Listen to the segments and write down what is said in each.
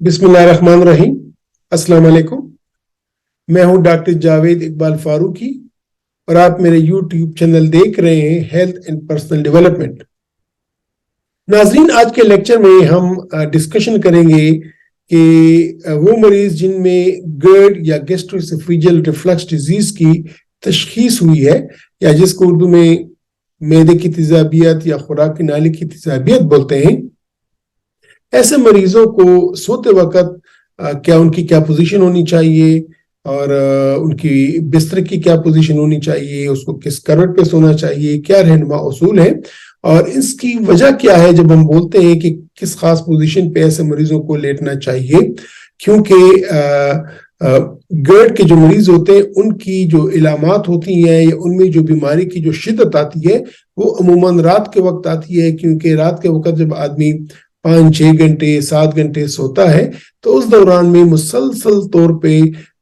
बिस्मिल्लाहिर्रहमानिर्रहीम। अस्सलाम वालेकुम। मैं हूं डॉक्टर जावेद इकबाल फारूकी और आप मेरे यूट्यूब चैनल देख रहे हैं हेल्थ एंड पर्सनल डेवलपमेंट। नाजरीन, आज के लेक्चर में हम डिस्कशन करेंगे कि वो मरीज जिनमें GERD या गैस्ट्रोएसोफेजियल रिफ्लक्स डिजीज की तशखीस हुई है या जिसको उर्दू में मैदे की तेजाबियत या खुराक की नाली की तेजाबियत बोलते हैं, ऐसे मरीजों को सोते वक्त क्या उनकी क्या पोजीशन होनी चाहिए और उनकी बिस्तर की क्या पोजीशन होनी चाहिए, उसको किस करवट पे सोना चाहिए, क्या रहनुमा उसूल है और इसकी वजह क्या है जब हम बोलते हैं कि किस खास पोजीशन पे ऐसे मरीजों को लेटना चाहिए। क्योंकि GERD के जो मरीज होते हैं उनकी जो इलामात होती हैं या उनमें जो बीमारी की जो शिद्दत आती है वो अमूमन रात के वक्त आती है, क्योंकि रात के वक्त जब आदमी 5-6 घंटे 7 घंटे सोता है तो उस दौरान में मुसलसल तौर पे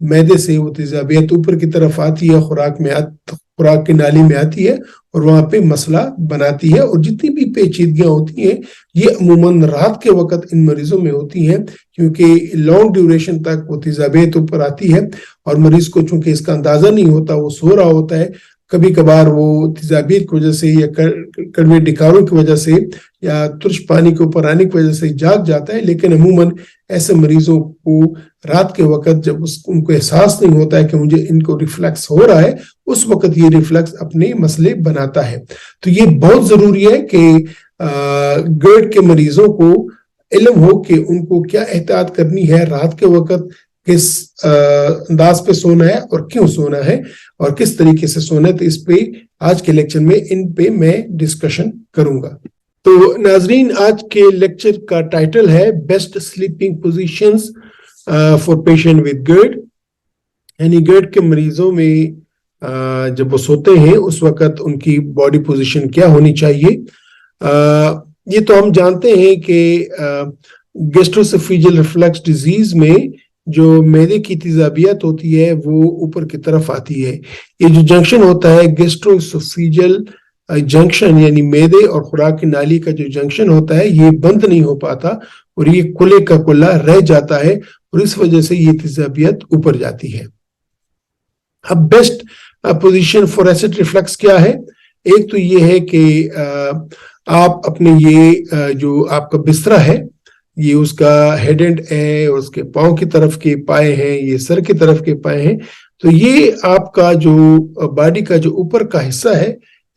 मैदे से वो तेजाबियत ऊपर की तरफ आती है, खुराक की नाली में आती है और वहां पे मसला बनाती है। और जितनी भी पेचीदगियां होती हैं ये अमूमन रात के वक्त इन मरीजों में होती हैं, क्योंकि लॉन्ग ड्यूरेशन तक वो तेजाबियत ऊपर आती है और मरीज को चूंकि इसका अंदाजा नहीं होता, वो सो रहा होता है, कभी कभार वो तेजाबियत की वजह से या कड़वे डिकारों की वजह से या तुर्श पानी के ऊपर आने की वजह से जाग जाता है। लेकिन अमूमन ऐसे मरीजों को रात के वक्त जब उनको एहसास नहीं होता है कि मुझे इनको रिफ्लेक्स हो रहा है, उस वक्त ये रिफ्लेक्स अपने मसले बनाता है। तो ये बहुत जरूरी है कि GERD के मरीजों को इल्म हो कि उनको क्या एहतियात करनी है, रात के वक्त किस अंदाज पे सोना है और क्यों सोना है और किस तरीके से सोना है। तो इस पे आज के लेक्चर में इन पे मैं डिस्कशन करूंगा। तो नाजरीन, आज के लेक्चर का टाइटल है best sleeping positions for patient with GERD। यानी GERD के मरीजों में जब वो सोते हैं उस वक्त उनकी बॉडी पोजीशन क्या होनी चाहिए। ये तो हम जानते हैं कि गैस्ट्रोएसोफेजियल रिफ्लक्स डिजीज में जो मैदे की तेजाबियत होती है वो ऊपर की तरफ आती है। ये जो जंक्शन होता है गैस्ट्रोएसोफेजियल जंक्शन, यानी मैदे और खुराक की नाली का जो जंक्शन होता है ये बंद नहीं हो पाता और ये कुल्ले का कुल्ला रह जाता है और इस वजह से ये तेजाबियत ऊपर जाती है। अब best position for acid reflux क्या है? एक तो ये है कि आप अपने ये जो आपका बिस्तरा है ये उसका हेड एंड है, उसके पांव की तरफ के पाए हैं, ये सर की तरफ के पाए हैं, तो ये आपका जो बॉडी का जो ऊपर का हिस्सा है,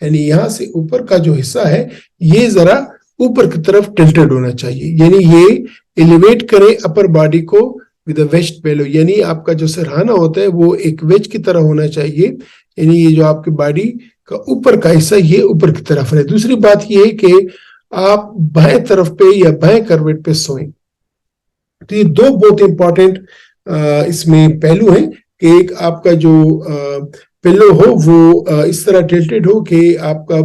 यानी यहाँ से ऊपर का जो हिस्सा है ये जरा ऊपर की तरफ टिल्टेड होना चाहिए। यानी ये एलिवेट करें अपर बॉडी को विद अ वेस्ट बेलो, यानी आपका जो सिरहाना होता है वो एक वेज की तरह होना चाहिए। यानी ये जो आपकी बॉडी का ऊपर का हिस्सा ये ऊपर की तरफ रहे। दूसरी बात ये है कि आप बाएं तरफ पे या बाएं करवट पे सोएं। तो ये दो बहुत इंपॉर्टेंट इसमें पहलू हैं कि एक आपका जो पिलो हो वो इस तरह टिल्टेड हो कि आपका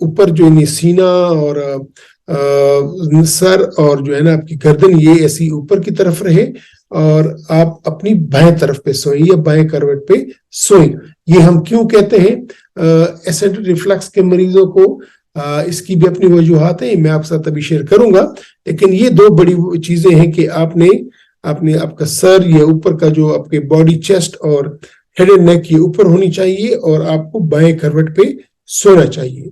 ऊपर जो है सीना और सर और जो है ना आपकी गर्दन ये ऐसी ऊपर की तरफ रहे और आप अपनी बाएं तरफ पे सोएं या बाएं करवट पे सोएं। ये हम क्यों कहते हैं एसिड रिफ्लक्स के मरीजों को? इसकी भी अपनी वजूहात है, मैं आपके साथ अभी शेयर करूंगा। लेकिन ये दो बड़ी चीजें हैं कि आपने आपका सर या ऊपर का जो आपके बॉडी चेस्ट और हेड एंड नेक ये ऊपर होनी चाहिए और आपको बाएं करवट पे सोना चाहिए।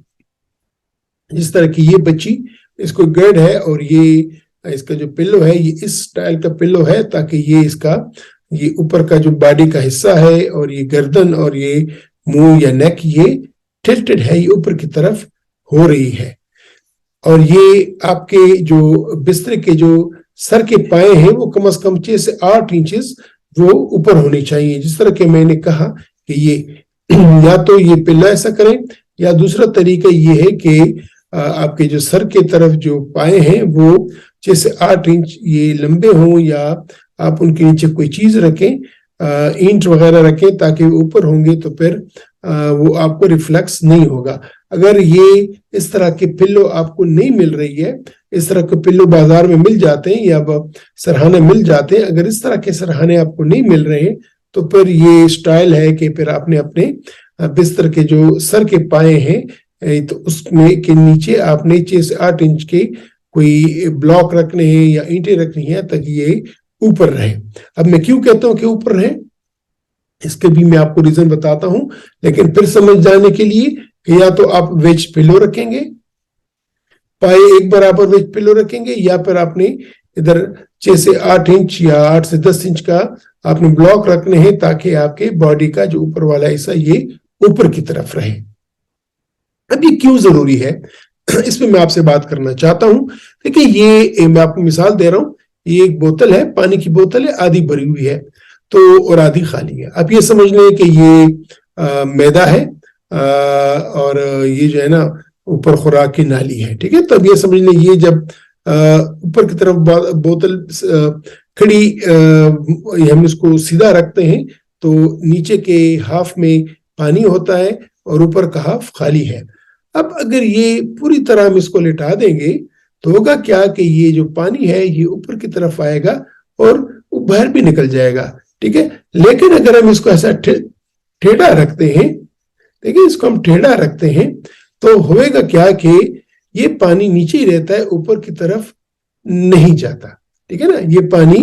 जिस तरह की ये बच्ची, इसको GERD है और ये इसका जो पिल्लो है ये इस स्टाइल का पिल्लो है ताकि ये ऊपर का जो बॉडी का हिस्सा है और ये गर्दन और ये मुंह या नेक ये टिल्टेड है, ये ऊपर की तरफ हो रही है। और ये आपके जो बिस्तर के जो सर के पाए हैं वो कम से कम 6 से 8 इंचेस वो ऊपर होनी चाहिए। जिस तरह के मैंने कहा कि ये या तो ये पिल्ला ऐसा करें या दूसरा तरीका ये है कि आपके जो सर के तरफ जो पाए हैं वो 6 से 8 इंच ये लंबे हों या आप उनके नीचे कोई चीज रखें, ईंट वगैरह रखें ताकि ऊपर होंगे तो फिर वो आपको रिफ्लेक्स नहीं होगा। अगर ये इस तरह के पिल्लो आपको नहीं मिल रही है, इस तरह के पिल्लो बाजार में मिल जाते हैं या सरहाने मिल जाते हैं, अगर इस तरह के सरहाने आपको नहीं मिल रहे हैं तो फिर ये स्टाइल है कि फिर आपने अपने बिस्तर के जो सर के पाए हैं तो उसमें के नीचे आपने 6 से 8 इंच के कोई ब्लॉक रखने हैं या ईंटें रखनी है ताकि ये ऊपर रहे। अब मैं क्यों कहता हूं कि ऊपर रहे, इसके भी मैं आपको रीजन बताता हूं, लेकिन फिर समझ जाने के लिए कि या तो आप वेज पिलो रखेंगे, पाए एक बराबर वेज पिलो रखेंगे, या फिर आपने इधर 6 से 8 इंच या 8 से 10 इंच का आपने ब्लॉक रखने हैं ताकि आपके बॉडी का जो ऊपर वाला हिस्सा ये ऊपर की तरफ रहे। अब ये क्यों जरूरी है, इसमें मैं आपसे बात करना चाहता हूं। देखिए ये मैं आपको मिसाल दे रहा हूं, ये एक बोतल है, पानी की बोतल है, आधी भरी हुई है तो और आधी खाली है। आप ये समझ लें कि ये मैदा है और ये जो है ना ऊपर खुराक की नाली है, ठीक है। तो अब ये समझ लें ये जब ऊपर की तरफ बोतल खड़ी हम इसको सीधा रखते हैं तो नीचे के हाफ में पानी होता है और ऊपर का हाफ खाली है। अब अगर ये पूरी तरह हम इसको लिटा देंगे तो होगा क्या कि ये जो पानी है ये ऊपर की तरफ आएगा और वो बाहर भी निकल जाएगा, ठीक है। लेकिन अगर हम इसको ऐसा टेढ़ा रखते हैं, देखिए इसको हम टेढ़ा रखते हैं तो होएगा क्या कि ये पानी नीचे ही रहता है, ऊपर की तरफ नहीं जाता, ठीक है ना। ये पानी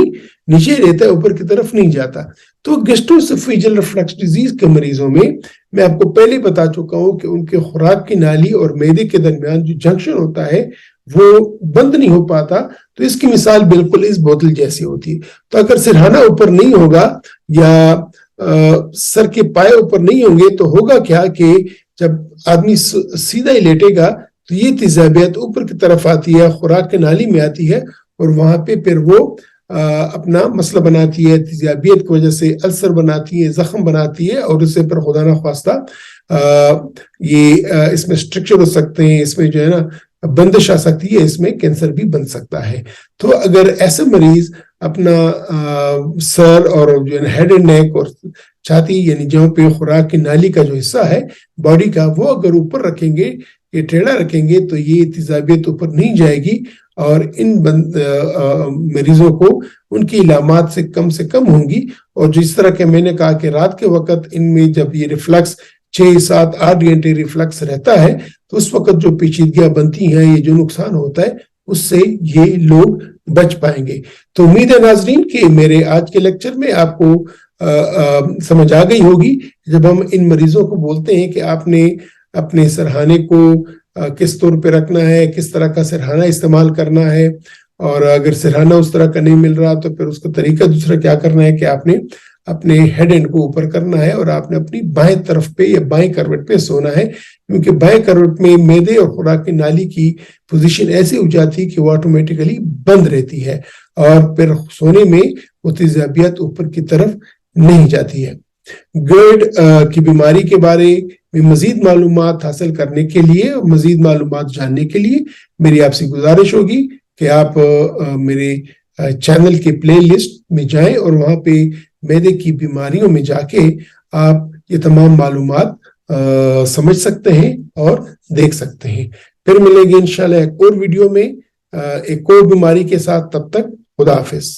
नीचे रहता है, ऊपर की तरफ नहीं जाता। तो गैस्ट्रोएसोफेजियल रिफ्लक्स डिजीज के मरीजों में मैं आपको पहले बता चुका हूं कि उनके खुराक की नाली और मैदे के दरमियान जो जंक्शन होता है वो बंद नहीं हो पाता। तो इसकी मिसाल बिल्कुल इस बोतल जैसी होती है। तो अगर सिरहाना ऊपर नहीं होगा या सर के पाए ऊपर नहीं होंगे तो होगा क्या कि जब आदमी सीधा ही लेटेगा तो ये तेजाबियत ऊपर की तरफ आती है, खुराक की नाली में आती है और वहां पे फिर वो अपना मसला बनाती है, तेजाबियत की वजह से अल्सर बनाती है, जख्म बनाती है और उससे फिर खुदा ना ख्वास्ता ये इसमें स्ट्रक्चर हो सकते हैं, इसमें जो है ना बंदिश आ सकती है, इसमें कैंसर भी बन सकता है। तो अगर ऐसे मरीज अपना सर और जो है हेड एंड नेक और छाती यानी जहाँ पे खुराक की नाली का जो हिस्सा है बॉडी का वो अगर ऊपर रखेंगे, ये टेढ़ा रखेंगे तो ये तेजाबियत ऊपर नहीं जाएगी और इन मरीजों को उनकी इलामात से कम होंगी। और जिस तरह के मैंने कहा कि रात के वक्त इनमें जब ये रिफ्लक्स 6, 7, 8 घंटे रिफ्लक्स रहता है तो उस वक्त जो पेचीदगियां बनती हैं, ये जो नुकसान होता है उससे ये लोग बच पाएंगे। तो उम्मीद है नाजरीन कि मेरे आज के लेक्चर में आपको समझ आ गई होगी। जब हम इन मरीजों को बोलते हैं कि आपने अपने सरहाने को किस तौर पे रखना है, किस तरह का सरहाना इस्तेमाल करना है, और अगर सरहाना उस तरह का नहीं मिल रहा तो फिर उसका तरीका दूसरा क्या करना है कि आपने अपने हेड एंड को ऊपर करना है और आपने अपनी बाएं तरफ पे या बाएं करवट पे सोना है, क्योंकि बाएं करवट में मैदे और खुराक की नाली की पोजीशन ऐसी हो जाती है कि वो ऑटोमेटिकली बंद रहती है और फिर सोने में वो तेजाबियत ऊपर की तरफ नहीं जाती है। GERD की बीमारी के बारे में मजीद मालूमात हासिल करने के लिए और मजीद मालूमात जानने के लिए मेरी आपसे गुजारिश होगी कि आप मेरे चैनल के प्ले लिस्ट में जाएं और वहां पे मैदे की बीमारियों में जाके आप ये तमाम मालूमात समझ सकते हैं और देख सकते हैं। फिर मिलेंगे इंशाल्लाह एक और वीडियो में एक और बीमारी के साथ। तब तक खुदा हाफिज।